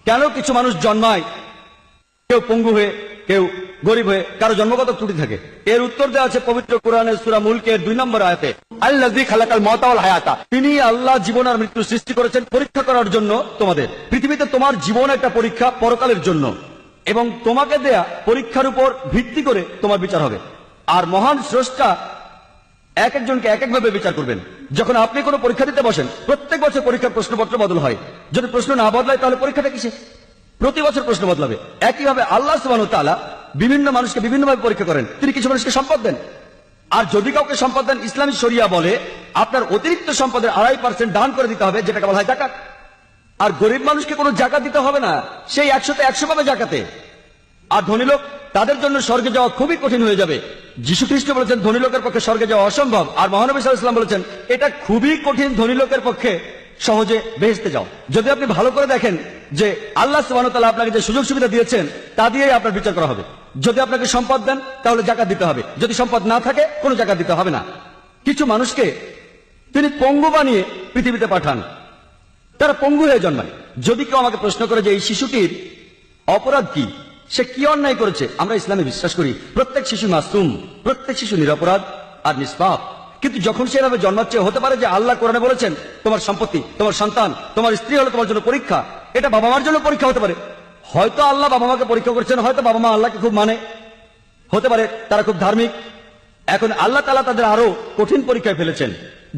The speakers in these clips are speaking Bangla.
কেন কিছু মানুষ জন্মায় কেউ পঙ্গু হয়ে, কেউ গরিব হয়ে, কারো জন্মগত ত্রুটি থাকে? এর উত্তর দেওয়া আছে পবিত্র কোরআনের সূরা মুলকের 2 নম্বর আয়াতে, আল্লাযী খালাকাল মাউতা ওয়াল হায়াতা। তিনি আল্লাহ জীবন আর মৃত্যু সৃষ্টি করেছেন পরীক্ষা করার জন্য তোমাদের। পৃথিবীতে তোমার জীবন একটা পরীক্ষা পরকালের জন্য, এবং তোমাকে দেয়া পরীক্ষার উপর ভিত্তি করে তোমার বিচার হবে। আর মহান স্রষ্টা এক একজনকে এক একভাবে বিচার করবেন। যখন আপনি কোনো পরীক্ষা দিতে বসেন, প্রত্যেক বছর পরীক্ষার প্রশ্নপত্র বদল হয়। যদি প্রশ্ন না বদলায় তাহলে পরীক্ষাটা কিসে? প্রতি বছর প্রশ্ন বদলাবে। একইভাবে আল্লাহ সুবহানাহু ওয়া তাআলা বিভিন্ন মানুষকে বিভিন্নভাবে পরীক্ষা করেন। তিনি কিছু মানুষকে সম্পদ দেন, আর যদি কাউকে সম্পদ দেন, ইসলামী শরিয়া বলে আপনার অতিরিক্ত সম্পদের 2.5% দান করে দিতে হবে, যেটাকে বলা হয় যাকাত। আর গরিব মানুষকে কোনো জাকাত দিতে হবে না, সেই 100তে 100 পাবে জাকাতে। আর ধনী লোক, তাদের জন্য স্বর্গে যাওয়া খুবই কঠিন হয়ে যাবে। যীশু খ্রিস্ট বলেছেন ধনী লোকের পক্ষে স্বর্গে যাওয়া অসম্ভব, আর মহানবী সাল্লাল্লাহু আলাইহি ওয়াসাল্লাম বলেছেন এটা খুবই কঠিন ধনী লোকের পক্ষে সহজে বেহেশতে যাও। যদি আপনি ভালো করে দেখেন যে আল্লাহ সুবহানাহু ওয়া তাআলা আপনাকে যে সুযোগ সুবিধা দিয়েছেন তা দিয়েই আপনার বিচার করা হবে। যদি আপনাকে সম্পদ দেন তাহলে জাকাত দিতে হবে, যদি সম্পদ না থাকে কোনো জাকাত দিতে হবে না। কিছু মানুষকে তিনি পঙ্গু বানিয়ে পৃথিবীতে পাঠান, তারা পঙ্গু হয়ে জন্মায়। যদি কেউ আমাকে প্রশ্ন করে যে এই শিশুটির অপরাধ কি, সে কি অন্যায় করেছে, আমরা ইসলামে বিশ্বাস করি প্রত্যেক শিশু মাসুম, প্রত্যেক শিশু নিরপরাধ আর নিষ্পাপ। কিন্তু যখন সে এভাবে জন্মাচ্ছে, হতে পারে যে আল্লাহ কোরআনে বলেছেন তোমার সম্পত্তি, তোমার সন্তান, তোমার স্ত্রী হলো তোমার জন্য পরীক্ষা। এটা বাবা মার জন্য পরীক্ষা হতে পারে। হয়তো আল্লাহ বাবা মাকে পরীক্ষা করছেন, হয়তো বাবা মা আল্লাহকে খুব মানে, হতে পারে তারা খুব ধার্মিক। এখন আল্লাহ তাআলা তাদের আরো কঠিন পরীক্ষায় ফেলেছেন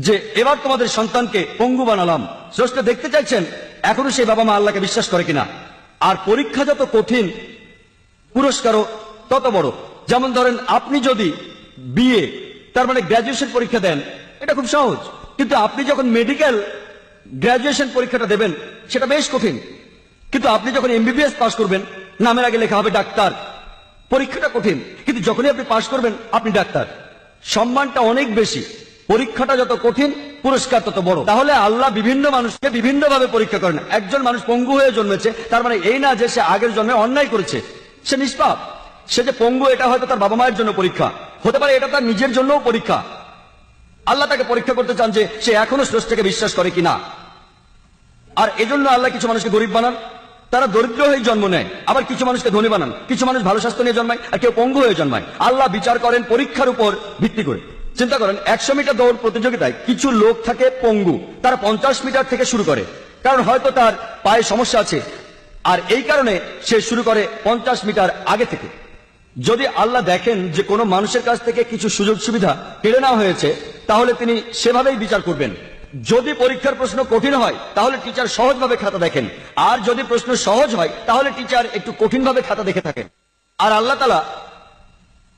যে এবার তোমাদের সন্তানকে পঙ্গু বানালাম। স্রষ্টা দেখতে চাইছেন এখনো সেই বাবা মা আল্লাহকে বিশ্বাস করে কিনা। আর পরীক্ষা যত কঠিন, পুরস্কারও তত বড়। যেমন ধরেন আপনি যদি বিএ, তার মানে গ্রাজুয়েশন পরীক্ষা দেন, এটা খুব সহজ। কিন্তু আপনি যখন মেডিকেল গ্রাজুয়েশন পরীক্ষাটা দেবেন, সেটা বেশ কঠিন। কিন্তু আপনি যখন এমবিবিএস পাস করবেন, নামের আগে লেখা হবে ডাক্তার, পরীক্ষাটা কঠিন। কিন্তু যখনই আপনি পাস করবেন আপনি ডাক্তার, সম্মানটা অনেক বেশি। পরীক্ষাটা যত কঠিন, পুরস্কার তত বড়। তাহলে আল্লাহ বিভিন্ন মানুষকে বিভিন্ন ভাবে পরীক্ষা করেন। একজন মানুষ পঙ্গু হয়ে জন্মেছে, তার মানে এই না যে সে আগের জন্মে অন্যায় করেছে, সে নিষ্পাপ। সে যে পঙ্গু, এটা হয়তো তার বাবা মায়ের জন্য পরীক্ষা, হতে পারে এটা তার নিজের জন্যও পরীক্ষা। আল্লাহ তাকে পরীক্ষা করতে চান যে সে এখনো স্রষ্টাকে বিশ্বাস করে কিনা। আর এজন্য আল্লাহ কিছু মানুষকে গরিব বানান, তারা দরিদ্র হয়ে জন্ম নেয়। আবার কিছু মানুষকে ধনী বানান, কিছু মানুষ ভালো স্বাস্থ্য নিয়ে জন্মায়, আর কেউ পঙ্গু হয়ে জন্মায়। আল্লাহ বিচার করেন পরীক্ষার উপর ভিত্তি করে। চিন্তা করেন 100 মিটার দৌড় প্রতিযোগিতায় কিছু লোক থাকে পঙ্গু, তারা 50 মিটার থেকে শুরু করে, কারণ হয়তো তার পায়ে সমস্যা আছে, আর এই কারণে সে শুরু করে 50 মিটার আগে থেকে। যদি আল্লাহ দেখেন যে কোনো মানুষের কাছ থেকে কিছু সুযোগ সুবিধা কেড়ে নেওয়া হয়েছে, তাহলে তিনি সেভাবেই বিচার করবেন। যদি পরীক্ষার প্রশ্ন কঠিন হয় তাহলে টিচার সহজভাবে খাতা দেখেন, আর যদি প্রশ্ন সহজ হয় তাহলে টিচার একটু কঠিনভাবে খাতা দেখে থাকেন। আর আল্লাহ তাআলা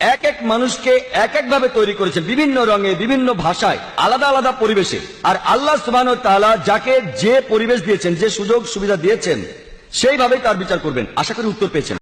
এক এক মানুষকে এক এক ভাবে তৈরি করেছেন, বিভিন্ন রঙে, বিভিন্ন ভাষায়, আলাদা আলাদা পরিবেশে। আর আল্লাহ সুবহানাহু ওয়া তাআলা যাকে যে পরিবেশ দিয়েছেন, যে সুযোগ সুবিধা দিয়েছেন, সেইভাবেই তার বিচার করবেন। আশা করি উত্তর পেয়েছেন।